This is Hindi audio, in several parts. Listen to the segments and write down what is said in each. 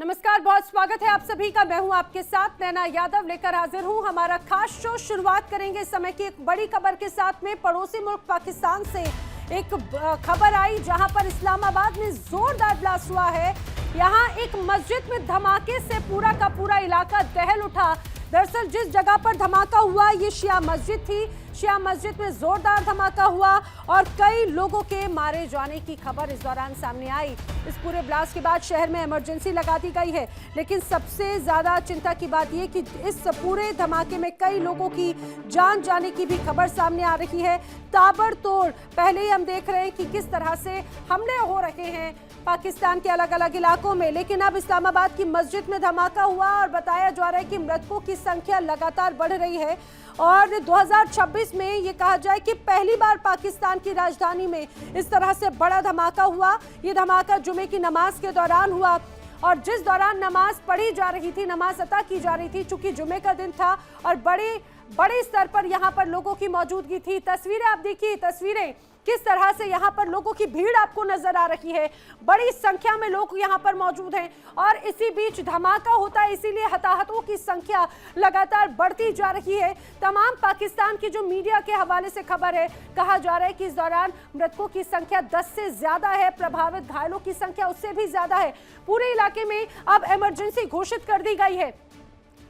नमस्कार, बहुत स्वागत है आप सभी का। मैं हूं आपके साथ नैना यादव, लेकर हाजिर हूं हमारा खास शो। शुरुआत करेंगे इस समय की एक बड़ी खबर के साथ में। पड़ोसी मुल्क पाकिस्तान से एक खबर आई जहां पर इस्लामाबाद में जोरदार ब्लास्ट हुआ है। यहां एक मस्जिद में धमाके से पूरा का पूरा इलाका दहल उठा। दरअसल जिस जगह पर धमाका हुआ ये शिया मस्जिद थी। शिया मस्जिद में जोरदार धमाका हुआ और कई लोगों के मारे जाने की खबर इस दौरान सामने आई। इस पूरे ब्लास्ट के बाद शहर में इमरजेंसी लगा दी गई है, लेकिन सबसे ज्यादा चिंता की बात यह कि इस पूरे धमाके में कई लोगों की जान जाने की भी खबर सामने आ रही है। ताबड़तोड़ पहले ही हम देख रहे हैं कि किस तरह से हमले हो रहे हैं पाकिस्तान के अलग अलग इलाकों में, लेकिन अब इस्लामाबाद की मस्जिद में धमाका हुआ और बताया जा रहा है कि मृतकों की संख्या लगातार बढ़ रही है। और 2026 में ये कहा जाए कि पहली बार पाकिस्तान की राजधानी में इस तरह से बड़ा धमाका हुआ। ये धमाका जुमे की नमाज के दौरान हुआ और जिस दौरान नमाज पढ़ी जा रही थी, नमाज अता की जा रही थी, चूंकि जुमे का दिन था और बड़े स्तर पर यहाँ पर लोगों की मौजूदगी थी। तस्वीरें आप देखिए, तस्वीरें किस तरह से यहाँ पर लोगों की भीड़ आपको नजर आ रही है। बड़ी संख्या में लोग यहाँ पर मौजूद हैं और इसी बीच धमाका होता है, इसीलिए हताहतों की संख्या लगातार बढ़ती जा रही है। तमाम पाकिस्तान की जो मीडिया के हवाले से खबर है, कहा जा रहा है कि इस दौरान मृतकों की संख्या 10 से ज्यादा है, प्रभावित घायलों की संख्या उससे भी ज्यादा है। पूरे इलाके में अब इमरजेंसी घोषित कर दी गई है।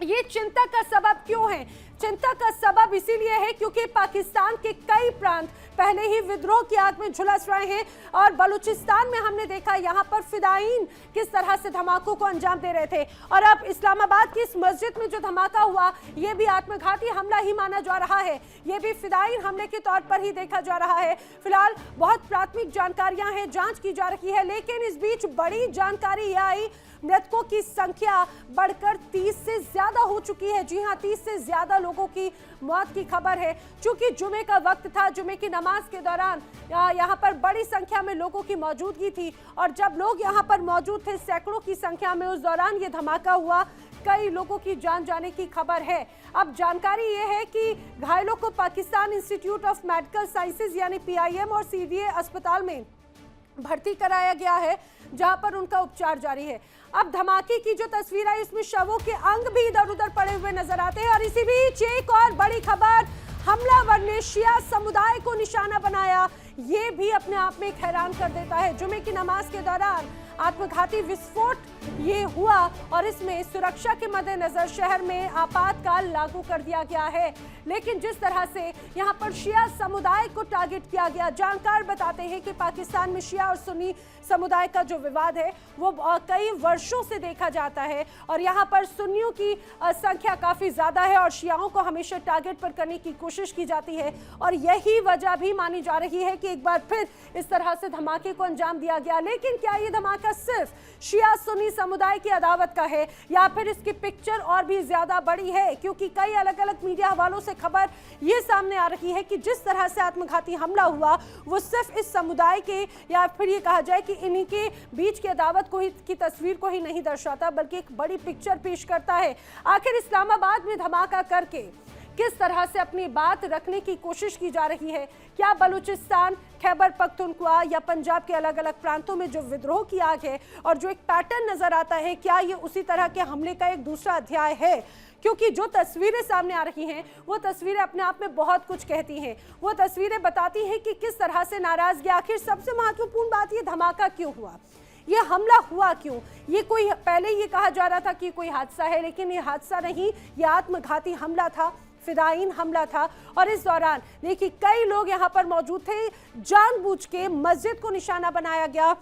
ये चिंता का सबब क्यों है? चिंता का सबब इसीलिए है क्योंकि पाकिस्तान के कई प्रांत पहले ही विद्रोह की आग में झुलस रहे हैं और बलूचिस्तान में हमने देखा यहाँ पर फिदायीन किस तरह से धमाकों को अंजाम दे रहे थे। और अब इस्लामाबाद की इस मस्जिद में जो धमाका हुआ ये भी आत्मघाती हमला ही माना जा रहा है। ये भी फिदायीन हमले के तौर पर ही देखा जा रहा है। फिलहाल बहुत प्राथमिक जानकारियां हैं, जांच की जा रही है, लेकिन इस बीच बड़ी जानकारी यह आई, मृतकों की संख्या बढ़कर 30 से ज्यादा हो चुकी है। जी हां, 30 से ज्यादा लोगों की मौत की खबर है। चूंकि जुमे का वक्त था, जुमे की नमाज के दौरान यहां पर बड़ी संख्या में लोगों की मौजूदगी थी और जब लोग यहां पर मौजूद थे सैकड़ों की संख्या में, उस दौरान ये धमाका हुआ। कई लोगों की जान जाने की खबर है। अब जानकारी ये है कि घायलों को Pakistan institute of medical sciences यानी PIM और CDA अस्पताल में भर्ती कराया गया है, जहां पर उनका उपचार जारी है। अब धमाके की जो तस्वीर है इसमें शवों के अंग भी इधर उधर पड़े हुए नजर आते हैं। और इसी बीच एक और बड़ी खबर, हमलावर ने शिया समुदाय को निशाना बनाया। ये भी अपने आप में एक हैरान कर देता है। जुमे की नमाज के दौरान आत्मघाती विस्फोट ये हुआ और इसमें सुरक्षा के मद्देनजर शहर में आपातकाल लागू कर दिया गया है। लेकिन जिस तरह से यहाँ पर शिया समुदाय को टारगेट किया गया, जानकार बताते हैं कि पाकिस्तान में शिया और सुन्नी समुदाय का जो विवाद है वो कई वर्षों से देखा जाता है और यहाँ पर सुन्नियों की संख्या काफी ज्यादा है और शियाओं को हमेशा टारगेट पर करने की कोशिश की जाती है। और यही वजह भी मानी जा रही है कि एक बार फिर इस तरह से धमाके को अंजाम दिया गया। लेकिन क्या ये धमाका सिर्फ शिया सुन्नी समुदाय की अदावत का है या फिर इसकी पिक्चर और भी ज्यादा बड़ी है? क्योंकि कई अलग अलग मीडिया हवालों से खबर ये सामने आ रही है कि जिस तरह से आत्मघाती हमला हुआ वो सिर्फ इस समुदाय के या फिर ये कहा जाए कि इन्हीं के बीच की अदावत को ही की तस्वीर को ही नहीं दर्शाता, बल्कि एक बड़ी पिक्चर पेश करता है। आखिर इस्लामाबाद में धमाका करके किस तरह से अपनी बात रखने की कोशिश की जा रही है? क्या बलूचिस्तान, खैबर पख्तूनख्वा या पंजाब के अलग अलग प्रांतों में जो विद्रोह की आग है और जो एक पैटर्न नजर आता है, क्या ये उसी तरह के हमले का एक दूसरा अध्याय है? क्योंकि जो तस्वीरें सामने आ रही हैं वो तस्वीरें अपने आप में बहुत कुछ कहती हैं। वो तस्वीरें बताती हैं कि किस तरह से नाराजगी, आखिर सबसे महत्वपूर्ण बात ये धमाका क्यों हुआ, ये हमला हुआ क्यों? ये कोई पहले ये कहा जा रहा था कि कोई हादसा है, लेकिन ये हादसा नहीं, ये आत्मघाती हमला था, फिदायीन हमला था। और इस दौरान देखिए कई लोग यहाँ पर मौजूद थे, जानबूझ के मस्जिद को निशाना बनाया गया।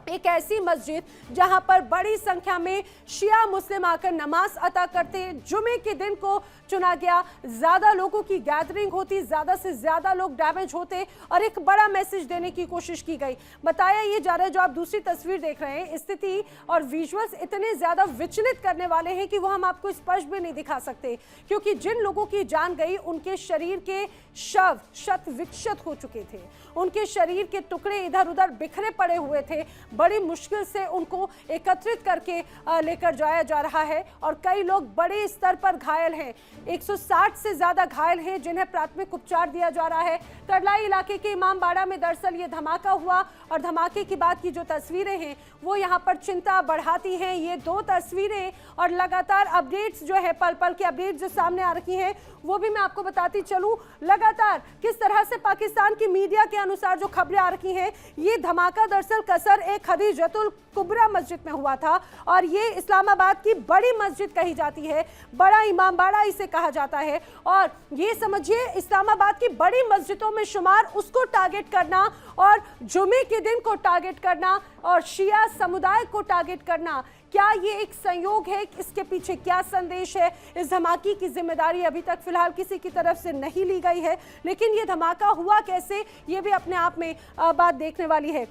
एक ऐसी मस्जिद जहां पर बड़ी संख्या में शिया मुस्लिम आकर नमाज अता करते, जुमे के दिन को चुना गया, ज्यादा लोगों की गैदरिंग होती, ज्यादा से ज्यादा लोग डैमेज होते और एक बड़ा मैसेज देने की कोशिश की गई। बताया ये जा रहा है, जो आप दूसरी तस्वीर देख रहे हैं, स्थिति और विजुअल्स इतने ज्यादा विचलित करने वाले हैं कि वो हम आपको स्पष्ट भी नहीं दिखा सकते, क्योंकि जिन लोगों की जान गई उनके शरीर के शव शत विक्षत हो चुके थे, उनके शरीर के टुकड़े इधर उधर बिखरे पड़े हुए थे, बड़ी मुश्किल से उनको एकत्रित करके लेकर जाया जा रहा है और कई लोग बड़े स्तर पर घायल हैं। 160 से ज्यादा घायल हैं जिन्हें प्राथमिक उपचार दिया जा रहा है। करलाई इलाके के इमामबाड़ा में दरअसल ये धमाका हुआ और धमाके की बाद की जो तस्वीरें हैं वो यहाँ पर चिंता बढ़ाती हैं। ये दो तस्वीरें और लगातार अपडेट्स जो है, पल पल की अपडेट्स जो सामने आ रही हैं वो भी मैं आपको बताती चलूं। लगातार किस तरह से पाकिस्तान की मीडिया के अनुसार जो खबरें आ रही हैं, ये धमाका दरअसल कसर एक खदीजतुल कुबरा मस्जिद में हुआ था और ये इस्लामाबाद की बड़ी मस्जिद कही जाती है, बड़ा इमामबाड़ा इसे कहा जाता है। और ये समझिए इस्लामाबाद की बड़ी मस्जिदों में शुमार उसको टारगेट करना और जुमे के दिन को टारगेट करना और शिया समुदाय को टारगेट करना, क्या ये एक संयोग है? इसके पीछे क्या संदेश है? इस धमाके की जिम्मेदारी अभी तक फिलहाल किसी की तरफ से नहीं ली गई है, लेकिन ये धमाका हुआ कैसे, ये भी अपने आप में बात देखने वाली है।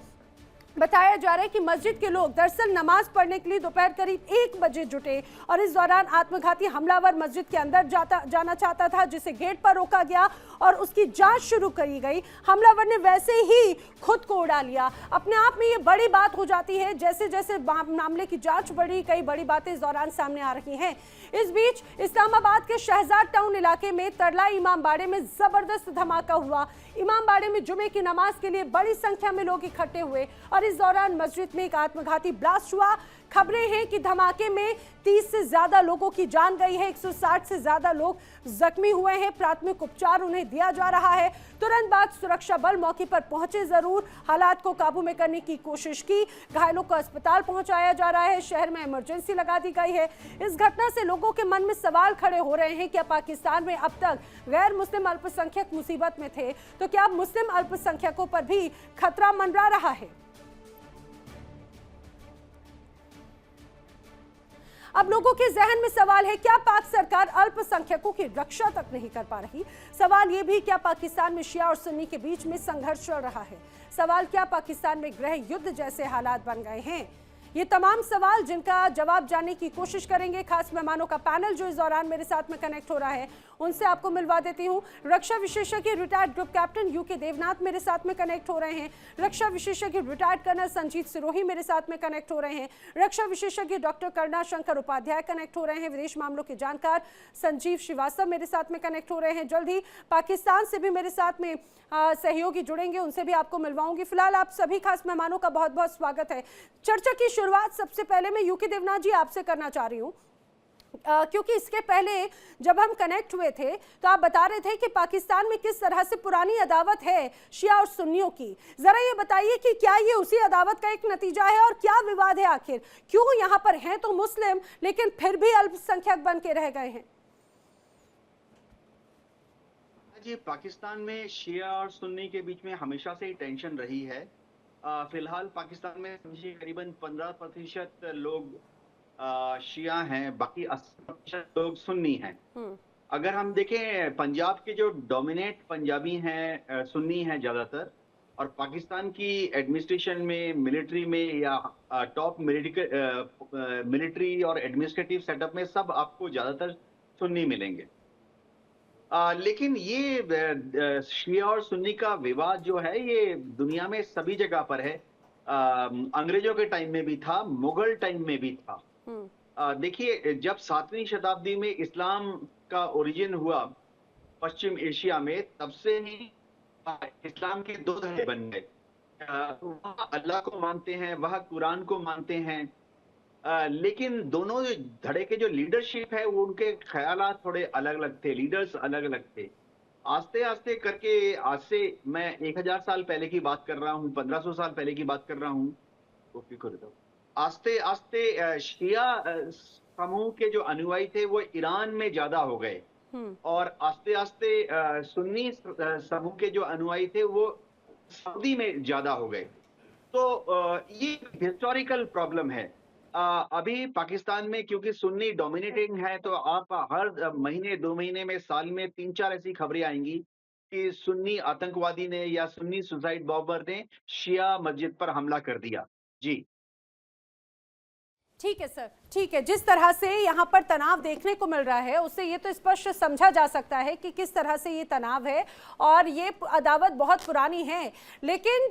बताया जा रहा है कि मस्जिद के लोग दरअसल नमाज पढ़ने के लिए दोपहर करीब 1 बजे जुटे और इस दौरान आत्मघाती हमलावर मस्जिद के अंदर जाना चाहता था, जिसे गेट पर रोका गया और उसकी जांच शुरू करी गई। हमलावर ने वैसे ही खुद को उड़ा लिया। अपने आप में ये बड़ी बात हो जाती है। जैसे जैसे मामले की जांच बढ़ी, कई बड़ी बातें इस दौरान सामने आ रही हैं। इस बीच इस्लामाबाद के शहजाद टाउन इलाके में तरलाई इमामबाड़े में जबरदस्त धमाका हुआ। इमामबाड़े में जुमे की नमाज के लिए बड़ी संख्या में लोग इकट्ठे हुए और इस दौरान मस्जिद में एक आत्मघाती ब्लास्ट हुआ। खबरें हैं कि धमाके में 30 से ज्यादा लोगों की जान गई है, 160 से ज्यादा लोग जख्मी हुए हैं। प्राथमिक उपचार उन्हें दिया जा रहा है। तुरंत बाद सुरक्षा बल मौके पर पहुंचे, जरूर हालात को काबू में करने की कोशिश की। घायलों को अस्पताल पहुंचाया जा रहा है। शहर में इमरजेंसी लगा दी गई है। इस घटना से लोगों के मन में सवाल खड़े हो रहे हैं, क्या पाकिस्तान में अब तक गैर मुस्लिम अल्पसंख्यक मुसीबत में थे, तो क्या अब मुस्लिम अल्पसंख्यकों पर भी खतरा मंडरा रहा है? अब लोगों के जहन में सवाल है, क्या पाक सरकार अल्पसंख्यकों की रक्षा तक नहीं कर पा रही? सवाल ये भी, क्या पाकिस्तान में शिया और सुन्नी के बीच में संघर्ष चल रहा है? सवाल, क्या पाकिस्तान में गृह युद्ध जैसे हालात बन गए हैं? ये तमाम सवाल जिनका जवाब जानने की कोशिश करेंगे। खास मेहमानों का पैनल जो इस दौरान मेरे साथ में कनेक्ट हो रहा है, उनसे आपको मिलवा देती हूँ। रक्षा विशेषज्ञ retired group captain UK Devnath मेरे साथ में कनेक्ट हो रहे हैं। रक्षा विशेषज्ञ रिटायर्ड कर्नल संजीत सिरोही मेरे साथ में कनेक्ट हो रहे हैं। रक्षा विशेषज्ञ डॉक्टर करुणा शंकर उपाध्याय कनेक्ट हो रहे हैं। विदेश मामलों के जानकार संजीव श्रीवास्तव मेरे साथ में कनेक्ट हो रहे हैं। जल्द ही पाकिस्तान से भी मेरे साथ में सहयोगी जुड़ेंगे, उनसे भी आपको मिलवाऊंगी। फिलहाल आप सभी खास मेहमानों का बहुत बहुत स्वागत है। चर्चा की शुरुआत सबसे पहले मैं यूके देवनाथ जी आपसे करना चाह रही हूँ, क्योंकि इसके पहले जब हम कनेक्ट हुए थे तो आप बता रहे थे कि पाकिस्तान में किस तरह से पुरानी अदावत है शिया और सुन्नियों की। जरा ये बताइए कि क्या ये उसी अदावत का एक नतीजा है और क्या विवाद है आखिर? क्यों यहाँ पर हैं तो मुस्लिम लेकिन फिर भी अल्पसंख्यक बन के रह गए हैं? जी, पाकिस्तान में शिया और सुन्नी के बीच में हमेशा से ही टेंशन रही है। फिलहाल पाकिस्तान में करीबन 15% लोग शिया हैं, बाकी 80% लोग सुन्नी हैं। अगर हम देखें, पंजाब के जो डोमिनेट पंजाबी हैं सुन्नी हैं ज्यादातर, और पाकिस्तान की एडमिनिस्ट्रेशन में, मिलिट्री में या टॉप मिलिट्री और एडमिनिस्ट्रेटिव सेटअप में सब आपको ज्यादातर सुन्नी मिलेंगे। लेकिन ये शिया और सुन्नी का विवाद जो है ये दुनिया में सभी जगह पर है। अंग्रेजों के टाइम में भी था, मुगल टाइम में भी था। देखिए, जब 7वीं शताब्दी में इस्लाम का ओरिजिन हुआ पश्चिम एशिया में, तब से ही इस्लाम के 2 धड़े बन गए। वह अल्लाह को मानते हैं, वह कुरान को मानते हैं, लेकिन दोनों धड़े के जो लीडरशिप है वो उनके ख्यालात थोड़े अलग अलग थे, लीडर्स अलग अलग थे। आस्ते आस्ते करके, आज से मैं 1000 साल पहले की बात कर रहा हूँ, 1500 साल पहले की बात कर रहा हूँ, आस्ते आस्ते शिया समूह के जो अनुयायी थे वो ईरान में ज्यादा हो गए और आस्ते आस्ते सुन्नी समूह के जो अनुयायी थे वो सऊदी में ज्यादा हो गए। तो ये हिस्टोरिकल प्रॉब्लम है। अभी पाकिस्तान में क्योंकि सुन्नी डोमिनेटिंग है, तो आप हर महीने 2 महीने में, साल में 3-4 ऐसी खबरें आएंगी कि सुन्नी आतंकवादी ने या सुन्नी सुसाइड बॉम्बर ने शिया मस्जिद पर हमला कर दिया। जी। ठीक है सर, ठीक है। जिस तरह से यहाँ पर तनाव देखने को मिल रहा है उससे ये तो स्पष्ट समझा जा सकता है कि किस तरह से ये तनाव है और ये अदावत बहुत पुरानी है। लेकिन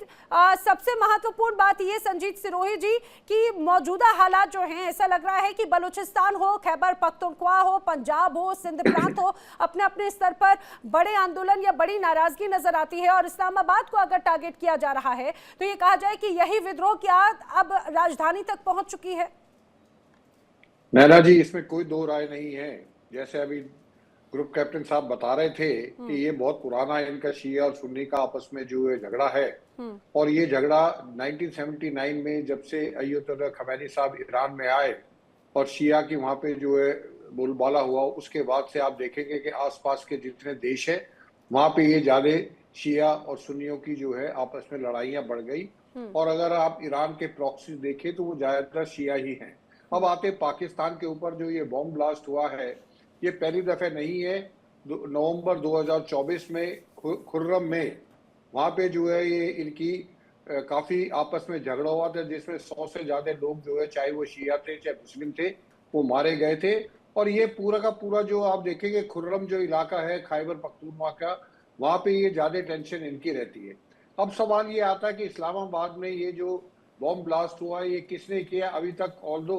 सबसे महत्वपूर्ण बात ये संजीत सिरोही जी कि मौजूदा हालात जो हैं, ऐसा लग रहा है कि बलूचिस्तान हो, खैबर पख्तूनख्वा हो, पंजाब हो, सिंध प्रांत हो, अपने अपने स्तर पर बड़े आंदोलन या बड़ी नाराजगी नजर आती है। और इस्लामाबाद को अगर टारगेट किया जा रहा है तो ये कहा जाए कि यही विद्रोह क्या अब राजधानी तक पहुंच चुकी है? नैना जी, इसमें कोई दो राय नहीं है। जैसे अभी ग्रुप कैप्टन साहब बता रहे थे कि ये बहुत पुराना है, इनका शिया और सुन्नी का आपस में जो है झगड़ा है। और ये झगड़ा 1979 में जब से अय्युतुल्लाह खमैनी साहब ईरान में आए और शिया की वहां पे जो है बोलबाला हुआ, उसके बाद से आप देखेंगे कि आसपास के जितने देश है वहां पे ये ज्यादा शिया और सुन्नियों की जो है आपस में लड़ाइयां बढ़ गई। और अगर आप ईरान के प्रॉक्सी देखें तो वो ज्यादातर शिया ही हैं। अब आते पाकिस्तान के ऊपर जो ये बॉम्ब ब्लास्ट हुआ है, ये पहली दफे नहीं है। नवंबर 2024 में खुर्रम में वहां पे जो है ये इनकी काफी आपस में झगड़ा हुआ था, जिसमें 100 से ज्यादा लोग जो है, चाहे वो शिया थे चाहे मुस्लिम थे, वो मारे गए थे। और ये पूरा का पूरा जो आप देखेंगे खुर्रम जो इलाका है खैबर पख्तूनख्वा का, वहां पे ये ज्यादा टेंशन इनकी रहती है। अब सवाल ये आता है कि इस्लामाबाद में ये जो बॉम्ब ब्लास्ट हुआ है ये किसने किया? अभी तक ऑल्दो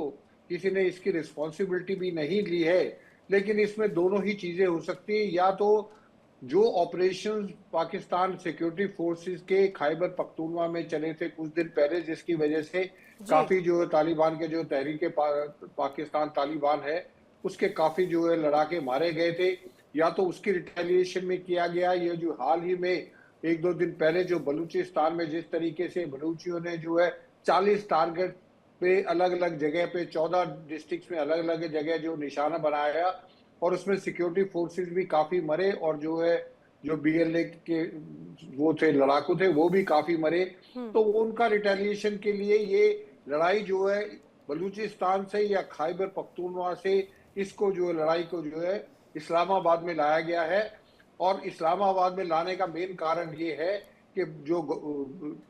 किसी ने इसकी रिस्पॉन्सिबिलिटी भी नहीं ली है, लेकिन इसमें दोनों ही चीजें हो सकती है। या तो जो ऑपरेशन पाकिस्तान सिक्योरिटी फोर्सेस के खैबर पख्तूनख्वा में चले थे कुछ दिन पहले, जिसकी वजह से काफी जो है तालिबान के जो तहरीके पाकिस्तान तालिबान है उसके काफी जो है लड़ाके मारे गए थे, या तो उसकी रिटेलिएशन में किया गया। ये जो हाल ही में एक दो दिन पहले जो बलूचिस्तान में जिस तरीके से बलूचियों ने जो है 40 टारगेट पे अलग अलग जगह पे 14 डिस्ट्रिक्ट्स में अलग अलग जगह जो निशाना बनाया और उसमें सिक्योरिटी फोर्सेस भी काफी मरे और जो है जो बीएलए के वो थे लड़ाकू थे वो भी काफी मरे। तो उनका रिटेलिएशन के लिए ये लड़ाई जो है बलूचिस्तान से या खैबर पख्तूनख्वा से इसको जो है लड़ाई को जो है इस्लामाबाद में लाया गया है। और इस्लामाबाद में लाने का मेन कारण ये है कि जो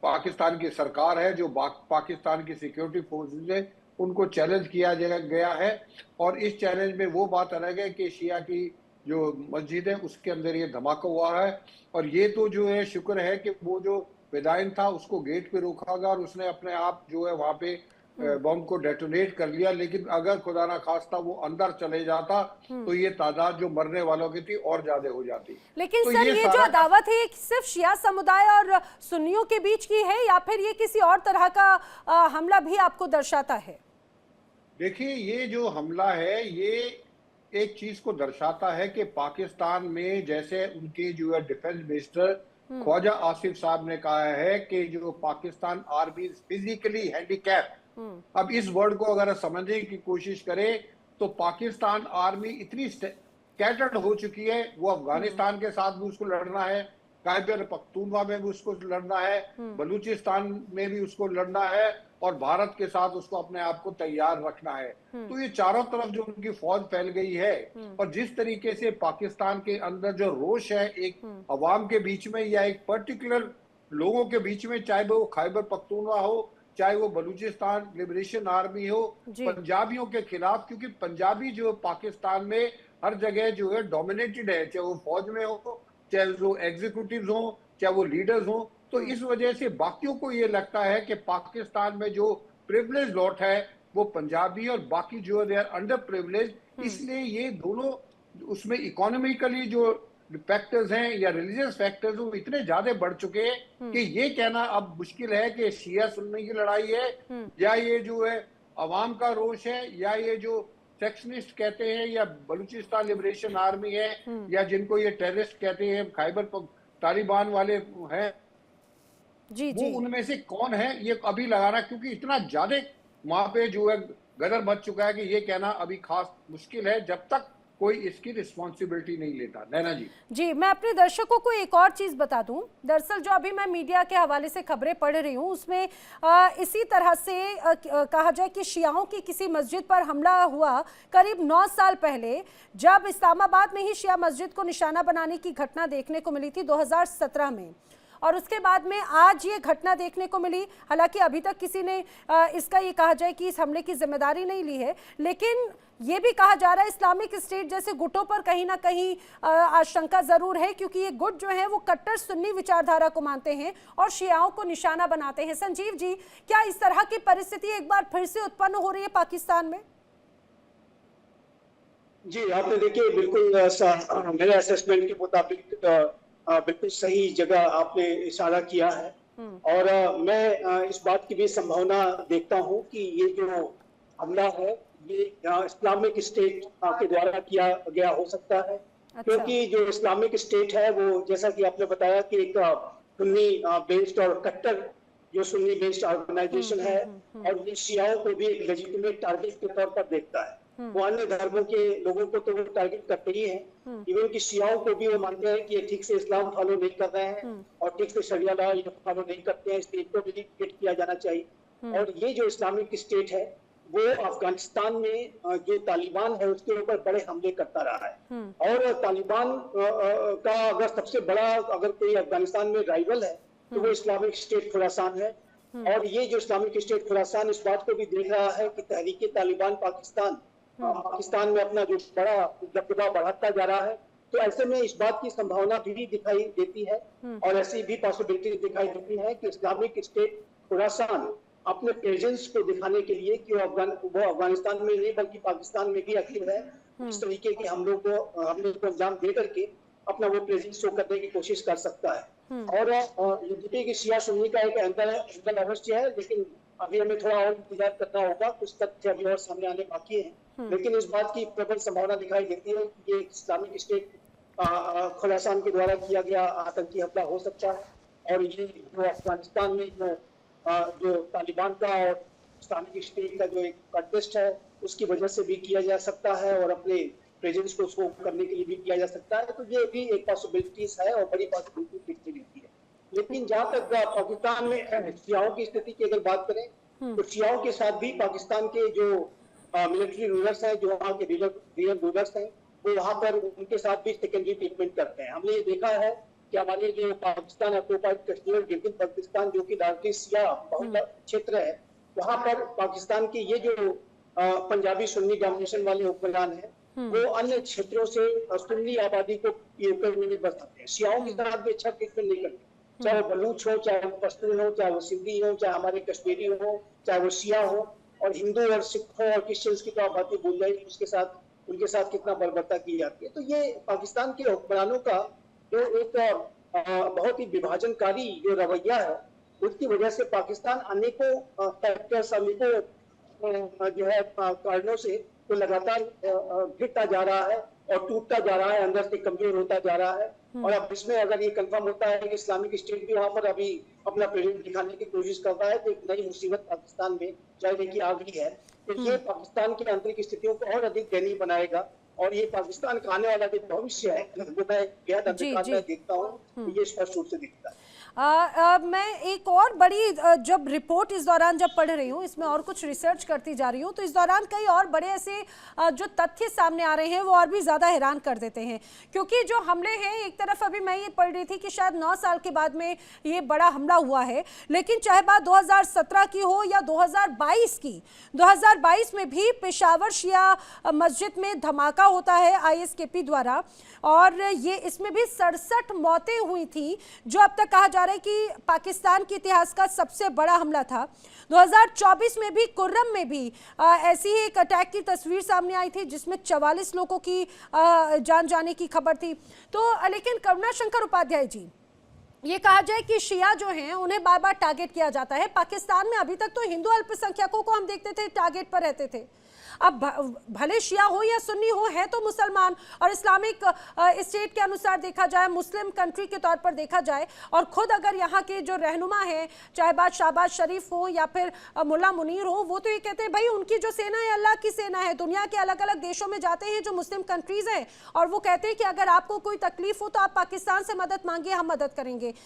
पाकिस्तान की सरकार है, जो पाकिस्तान की सिक्योरिटी फोर्सेस है, उनको चैलेंज किया गया है। और इस चैलेंज में वो बात अलग है कि शिया की जो मस्जिद है उसके अंदर ये धमाका हुआ है। और ये तो जो है शुक्र है कि वो जो विदाइन था उसको गेट पे रोका गया और उसने अपने आप जो है वहां पे बॉम्ब को डेटोनेट कर लिया। लेकिन अगर खुदा ना खास्ता वो अंदर चले जाता तो ये तादाद जो मरने वालों की थी और ज्यादा हो जाती। लेकिन तो सर ये जो अदावत है सिर्फ शिया समुदाय और सुन्नियों के बीच की है या फिर ये किसी और तरह का हमला भी आपको दर्शाता है? देखिए, ये जो हमला है ये एक चीज को दर्शाता है कि पाकिस्तान में जैसे उनके जो है डिफेंस मिनिस्टर ख्वाजा आसिफ साहब ने कहा है कि जो पाकिस्तान आर्मी फिजिकली हैंडीकैप। अब इस वर्ड को अगर समझने की कोशिश करें तो पाकिस्तान आर्मी इतनी स्कैटर्ड हो चुकी है, वो अफगानिस्तान के साथ भी उसको लड़ना है, खैबर पख्तूनख्वा में भी उसको लड़ना है, बलूचिस्तान में भी उसको लड़ना है और भारत के साथ उसको अपने आप को तैयार रखना है। तो ये चारों तरफ जो उनकी फौज फैल गई है और जिस तरीके से पाकिस्तान के अंदर जो रोष है एक अवाम के बीच में या एक पर्टिकुलर लोगों के बीच में, चाहे वो खैबर पख्तूनख्वा हो चाहे वो बलूचिस्तान लिबरेशन आर्मी हो, पंजाबियों के खिलाफ, क्योंकि पंजाबी जो पाकिस्तान में हर जगह जो है डोमिनेटेड है, चाहे वो फौज में हो चाहे वो एग्जीक्यूटिव हो चाहे वो लीडर्स हो। तो इस वजह से बाकियों को ये लगता है कि पाकिस्तान में जो प्रिविलेज लॉट है वो पंजाबी और बाकी जो है अंडर प्रिविलेज, इसलिए ये दोनों उसमें इकोनॉमिकली जो फैक्टर्स हैं या रिलीजियस फैक्टर्स वो इतने ज्यादा बढ़ चुके हैं कि ये कहना अब मुश्किल है कि शिया सुन्नी की लड़ाई है या ये जो है अवाम का रोष है या ये जो सेक्शनिस्ट कहते हैं या बलूचिस्तान लिबरेशन आर्मी है या जिनको ये टेररिस्ट कहते हैं खैबर तालिबान वाले हैं जी, वो उनमें से कौन है ये अभी लगाना, क्योंकि इतना ज्यादा वहां पे जो है गदर मच चुका है कि ये कहना अभी खास मुश्किल है जब तक कोई इसकी रिस्पॉन्सिबिलिटी नहीं लेता। नैना जी मैं अपने दर्शकों को एक और चीज बता दूं। दरअसल जो अभी मैं मीडिया के हवाले से खबरें पढ़ रही हूं उसमें इसी तरह से कहा जाए कि शियाओं की किसी मस्जिद पर हमला हुआ करीब 9 साल पहले, जब इस्लामाबाद में ही शिया मस्जिद को निशाना बनाने की घटना देखने को मिली थी 2017 में। और उसके बाद में आज ये घटना देखने को मिली। हालांकि अभी तक किसी ने इसका ये कहा जाए कि इस हमले की जिम्मेदारी नहीं ली है, लेकिन ये भी कहा जा रहा है इस्लामिक स्टेट जैसे गुटों पर कहीं ना कहीं आशंका जरूर है, क्योंकि ये गुट जो है वो कट्टर सुन्नी विचारधारा को मानते हैं और शियाओं को निशाना बनाते हैं। संजीव जी, क्या इस तरह की परिस्थिति एक बार फिर से उत्पन्न हो रही है पाकिस्तान में? जी, आपने देखिए बिल्कुल मेरे असेसमेंट के मुताबिक बिल्कुल सही जगह आपने इशारा किया है। और मैं इस बात की भी संभावना देखता हूं कि ये जो हमला है ये इस्लामिक स्टेट के द्वारा किया गया हो सकता है। अच्छा। क्योंकि जो इस्लामिक स्टेट है वो, जैसा कि आपने बताया, कि एक सुन्नी बेस्ड और कट्टर जो सुन्नी बेस्ड ऑर्गेनाइजेशन है, और ये शियाओं को भी एक लेजिटिमेट टारगेट के तौर पर देखता है। वो अन्य धर्मों के लोगों को तो वो टारगेट करते ही हैं, इवन कि शियाओं को भी वो मानते हैं कि ये ठीक से इस्लाम फॉलो नहीं कर रहे हैं और ठीक से शरिया लॉ ये फॉलो नहीं करते हैं, इसलिए इनको भी हिट किया जाना चाहिए। और ये जो इस्लामिक स्टेट है वो अफगानिस्तान में जो तालिबान है उसके ऊपर बड़े हमले करता रहा है। और तालिबान का अगर सबसे बड़ा अगर कोई अफगानिस्तान में राइवल है तो वो इस्लामिक स्टेट खुरासान है। और ये जो इस्लामिक स्टेट खुरासान इस बात को भी देख रहा है कि तहरीके तालिबान पाकिस्तान में अपना जो बड़ा दबदबा बढ़ाता जा रहा है, तो ऐसे में इस बात की संभावना भी दिखाई देती है और ऐसी भी पॉसिबिलिटी दिखाई देती है कि इस्लामिक स्टेट खुरासान अपने प्रेजेंस को दिखाने के लिए कि वो अफगानिस्तान में नहीं बल्कि पाकिस्तान में भी एक्टिव है, इस तरीके के हमले को अंजाम दे करके अपना वो प्रेजेंस शो करने की कोशिश कर सकता है। और ये कि शिया सुन्नी का एक एंगल अवश्य है, लेकिन अभी हमें थोड़ा और इंतजार करना होगा, कुछ तथ्य अभी और सामने आने बाकी है। लेकिन इस बात की प्रबल संभावना दिखाई देती है कि ये इस्लामिक स्टेट खुरासान के द्वारा किया गया आतंकी हमला हो सकता है। और ये जो अफगानिस्तान में जो तालिबान का और इस्लामिक स्टेट का जो एक कंटेस्ट है उसकी वजह से भी किया जा सकता है और अपने प्रेजेंस को शो करने के लिए भी किया जा सकता है। तो ये भी एक पॉसिबिलिटीज है और बड़ी पॉसिबिलिटी दिखती रहती है। लेकिन जहाँ तक पाकिस्तान में शियाओं की स्थिति की अगर बात करें तो शियाओं के साथ भी पाकिस्तान के जो मिलिट्री रूलर्स हैं, जो वहाँ के रियल रूलर्स हैं, वो वहाँ पर उनके साथ भी सेकेंडरी ट्रीटमेंट करते हैं। हमने ये देखा है कि हमारे जो पाकिस्तान ऑक्युपाइड कश्मीर गिलगित बल्तिस्तान जो कि लार्जली शिया बहुल क्षेत्र है, वहाँ पर पाकिस्तान के ये जो पंजाबी सुन्नी डोमिनेशन वाले हुक्मरान हैं वो अन्य क्षेत्रों से सुन्नी आबादी को में बसाते हैं। शियाओं की तरह भी अच्छा ट्रीटमेंट नहीं करते, चाहे वो बलूच हो, चाहे वो पश्तून हो, चाहे वो सिंधी हो, चाहे हमारे कश्मीरी हो, चाहे वो शिया हो। और हिंदू और सिखों और क्रिश्चियंस की तो आप बातें भूल जाइए, उनके साथ कितना बर्बरता की जाती है। तो ये पाकिस्तान के हुक्मरानों का जो एक बहुत ही विभाजनकारी जो रवैया है, उसकी वजह से पाकिस्तान अनेकों फैक्टर्स, अनेकों जो है कारणों से तो लगातार गिरता जा रहा है और टूटता जा रहा है, अंदर से कमजोर होता जा रहा है। और अब इसमें अगर ये कंफर्म होता है कि इस्लामिक स्टेट भी वहां पर अभी अपना प्रेजेंस दिखाने की कोशिश करता है, तो एक नई मुसीबत पाकिस्तान में जाने की आ गई है। तो ये पाकिस्तान की आंतरिक स्थितियों को और अधिक दयनीय बनाएगा और ये पाकिस्तान का आने वाला जो भविष्य है वो मैं बेहद अंधकार में देखता हूँ, ये स्पष्ट रूप से दिखता है। मैं एक और बड़ी जब रिपोर्ट इस दौरान जब पढ़ रही हूँ, इसमें और कुछ रिसर्च करती जा रही हूँ, तो इस दौरान कई और बड़े ऐसे जो तथ्य सामने आ रहे हैं वो और भी ज़्यादा हैरान कर देते हैं। क्योंकि जो हमले हैं, एक तरफ अभी मैं ये पढ़ रही थी कि शायद 9 साल के बाद में ये बड़ा हमला हुआ है, लेकिन चाहे बात 2017 की हो या 2022 की, 2022 में भी पेशावर शिया मस्जिद में धमाका होता है ISKP द्वारा, और ये इसमें भी 67 मौतें हुई थी, जो अब तक कहा जा रहा है कि पाकिस्तान के इतिहास का सबसे बड़ा हमला था। 2024 में भी कुर्रम में भी ऐसी ही एक अटैक की तस्वीर सामने आई थी जिसमें 44 लोगों की जान जाने की खबर थी। तो लेकिन करुणाशंकर उपाध्याय जी, ये कहा जाए कि शिया जो हैं उन्हें बार बार टारगेट किया जाता है। पाकिस्तान में अभी तक तो हिंदू अल्पसंख्यकों को हम देखते थे टारगेट पर रहते थे, अब भले शिया हो या सुन्नी हो, है तो मुसलमान। और इस्लामिक स्टेट के अनुसार देखा जाए, मुस्लिम कंट्री के तौर पर देखा जाए, और खुद अगर यहाँ के जो रहनुमा हैं, चाहे बात शहबाज शरीफ हो या फिर मुल्ला मुनीर हो, वो तो ये कहते हैं भाई उनकी जो सेना है अल्लाह की सेना है। दुनिया के अलग अलग देशों में जाते हैं जो मुस्लिम कंट्रीज हैं, और वो कहते हैं कि अगर आपको कोई तकलीफ हो तो आप पाकिस्तान से मदद मांगिए, हम मदद करेंगे।